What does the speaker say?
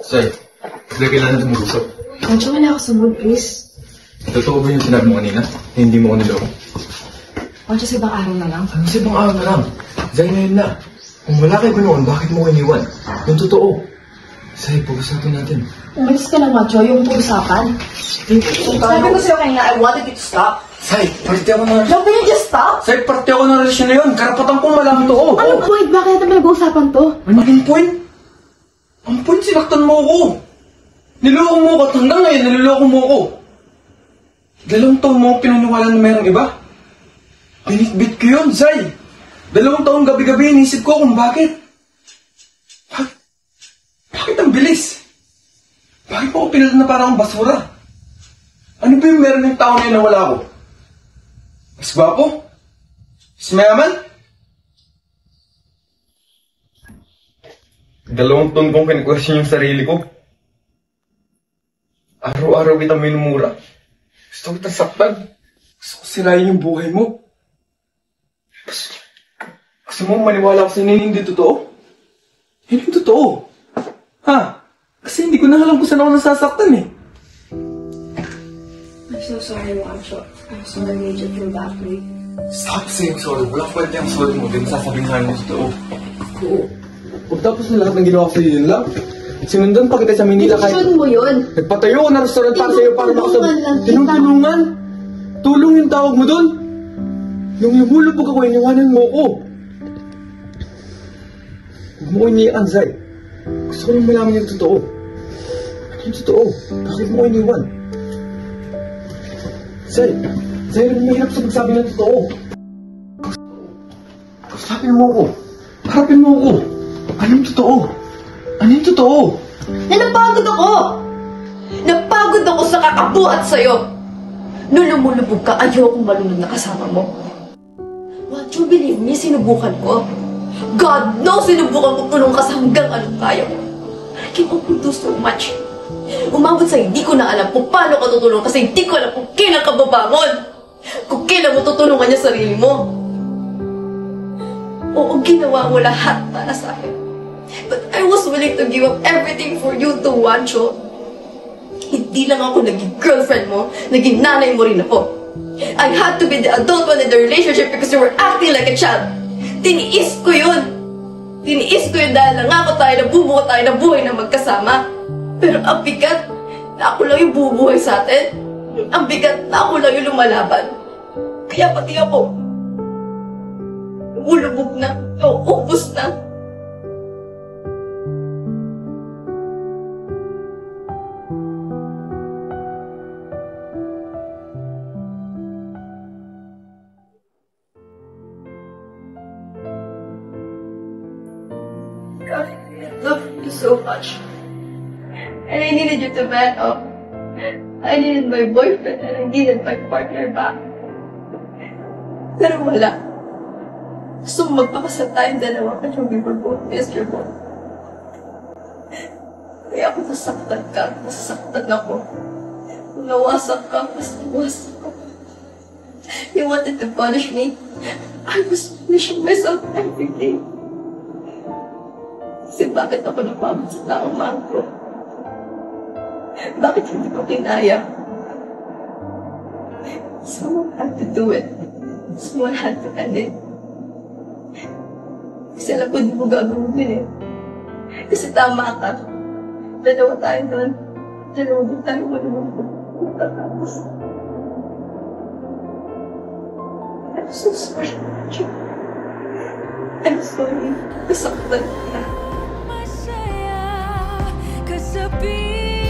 Say, hindi kailangan tumag-usap. Medyo wala ako sa mood, please. Totoo ba yung sinabi mo kanina? Hindi mo ko niloko? Medyo sa ibang araw na lang. Ano sa ibang araw na lang? Zay, ngayon na. Kung wala kayo ba noon, bakit mo ko iniwan? Yung totoo. Say, pag-usapan natin. Umalis ka na, Macho. Yung pag-usapan. Sabi ko sa'yo kanina, I wanted it to stop. Say, parte ako na... Don't you just stop? Say, parte ako ng relasyon na yun. Karapatan kong malaman to. Anong point? Bakit natin pinag-uusapan to? Anong point? Ang point, sinaktan mo ako. Niloko mo ako at hanggang ngayon niloloko mo ako. 2 taon mo ako pinaniwala na mayroong iba. Binitbit ko yun, Zay. 2 taon gabi-gabi inisip ko kung bakit. Bakit ang bilis? Bakit mo ako pinala na parang basura? Ano ba yung meron ng tao na yun na wala ako? Mas gwapo? Mas mayaman? 2 taon kong kinikwestiyon yung sarili ko. Araw-araw kitang minumura. Gusto kitang saktan. Gusto ko sirayin yung buhay mo. Gusto mo maniwala ko sa hindi totoo? Hindi totoo. Ha? Kasi hindi ko na alam kung saan ako nasasaktan eh. I'm so sorry, Macho. I'm so I made you feel that way. Stop saying sorry. Walang pwede ang sorry mo. Hindi nasasabihin nga yung totoo. Oo. Huwag tapos na lahat ng ginawa ko sa'yo yun lang. Sinundan pa kita sa Manila kahit... Desisyon mo yun. Nagpatayo ko na restaurant para sa'yo para makasabot. Tinutulungan? Tulong yung tawag mo dun? Nung lumulubog ako, iniwanan mo ako. Huwag mo ko iniian, Zay. Gusto ko lang malaman yung totoo. Ano yung totoo? Bakit mo ko iniwan? Zay, mahirap sa magsabi ng totoo. Kausapin mo ako. Harapin mo ako. Ano yung totoo? Ano yung totoo? Napagod ako! Napagod ako sa kakabuhat sa'yo! Nung lumulubog ka, ayokong malunod na kasama mo. What you believe me, sinubukan ko. God knows, sinubukan ko tulong ka sa hanggang anong kaya ko. I can only do so much. Umabot sa hindi ko na alam kung paano ka tutulong kasi hindi ko alam kung kailan ka babangon. Kung kailan mo tutulungan niya sarili mo. Oo, ginawa mo lahat para sa akin. But I was willing to give up everything for you to watch you. Hindi lang ako naging girlfriend mo, naging nanay mo rin ako. I had to be the adult one in the relationship because you were acting like a child. Tiniis ko yun. Tiniis ko yun dahil nangako tayo na bubuo tayo na buhay na magkasama. Pero ang bigat na ako lang yung bubuhay sa atin. Ang bigat na ako lang yung lumalaban. Kaya pati ako, ulubog na, ubos na. God, I love you so much. And I needed you to man up. I needed my boyfriend and I needed my partner back. Pero wala. Gusto mo magpakasal tayong dalawa kasi we were both miserable. Kaya ako nasaktan ka, nasasaktan ako. Kung nawasak ka, mas nawasak ako. You wanted to punish me. I was punishing myself every day. Kasi bakit ako napagod sa taong mahal ko? Bakit hindi ko kinaya? Someone had to do it. Someone had to end it. Kasi alam ko hindi mo gagawin eh. Kasi tama ka. Dalawa tayo doon. Dalawa din tayo malulungkot. Tapos. I'm so sorry. I'm sorry. Nasaktan ka. Could be